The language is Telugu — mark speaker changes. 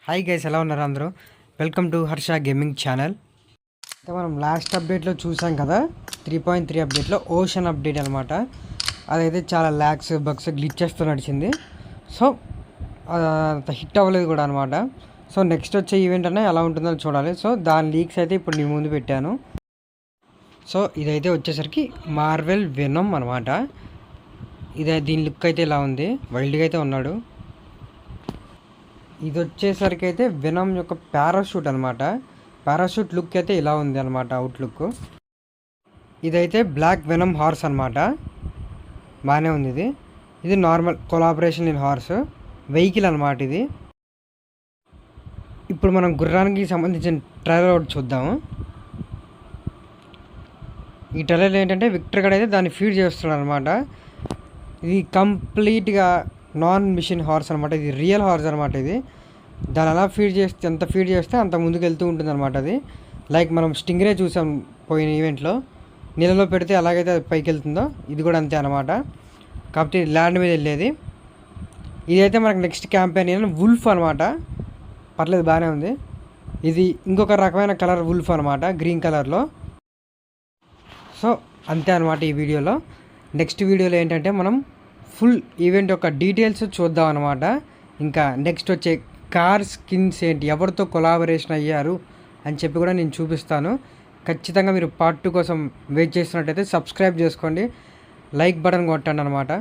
Speaker 1: హాయ్ గైస్, ఎలా ఉన్నారు అందరూ? Welcome to Harsha gaming channel. అయితే మనం లాస్ట్ అప్డేట్లో చూసాం కదా, 3.3 అప్డేట్లో ఓషన్ అప్డేట్ అనమాట. అదైతే చాలా ల్యాక్స్ బగ్స్ గ్లిచెస్తో నడిచింది. సో అంత హిట్ అవ్వలేదు కూడా అనమాట. సో నెక్స్ట్ వచ్చే ఈవెంట్ అనే ఎలా ఉంటుందో చూడాలి. సో దాని లీక్స్ అయితే ఇప్పుడు నీ ముందు పెట్టాను. సో ఇదైతే వచ్చేసరికి మార్వెల్ వెనమ్ అనమాట. దీని లుక్ అయితే ఇలా ఉంది, వైల్డ్గా అయితే ఉన్నాడు. ఇది వచ్చేసరికి అయితే వెనమ్ యొక్క పారాషూట్ అనమాట. పారాషూట్ లుక్ అయితే ఇలా ఉంది అనమాట, అవుట్లుక్. ఇదైతే బ్లాక్ వెనమ్ హార్స్ అనమాట. బాగానే ఉంది ఇది. ఇది normal collaboration in horse vehicle అనమాట ఇది. ఇప్పుడు మనం గుర్రానికి సంబంధించిన ట్రైలర్ ఒకటి చూద్దాము. ఈ ట్రైలర్ ఏంటంటే విక్టర్ గడ్ అయితే దాన్ని ఫీడ్ చేస్తున్నాడు అనమాట. ఇది కంప్లీట్గా నాన్ మిషన్ హార్స్ అనమాట. ఇది రియల్ హార్స్ అనమాట. ఇది దాని అలా ఎంత ఫీడ్ చేస్తే అంత ముందుకు వెళ్తూ ఉంటుంది అనమాట. అది లైక్ మనం స్టింగ్రే చూసాం పోయిన ఈవెంట్లో, నీళ్ళలో పెడితే అలాగైతే అది పైకి వెళ్తుందో ఇది కూడా అంతే అనమాట. కాబట్టి ల్యాండ్ మీద వెళ్ళేది. ఇదైతే మనకు నెక్స్ట్ క్యాంపెయిన్ వుల్ఫ్ అనమాట. పర్లేదు, బాగానే ఉంది. ఇది ఇంకొక రకమైన కలర్ వుల్ఫ్ అనమాట, గ్రీన్ కలర్లో. సో అంతే అనమాట ఈ వీడియోలో. నెక్స్ట్ వీడియోలో ఏంటంటే మనం ఫుల్ ఈవెంట్ యొక్క డీటెయిల్స్ చూద్దాం అనమాట. ఇంకా నెక్స్ట్ వచ్చే కార్ స్కిన్స్ ఏంటి, ఎవరితో కొలాబరేషన్ అయ్యారు అని చెప్పి కూడా నేను చూపిస్తాను. ఖచ్చితంగా మీరు పార్ట్ 2 కోసం వెయిట్ చేస్తున్నట్టయితే సబ్స్క్రైబ్ చేసుకోండి, లైక్ బటన్ కొట్టండి అనమాట.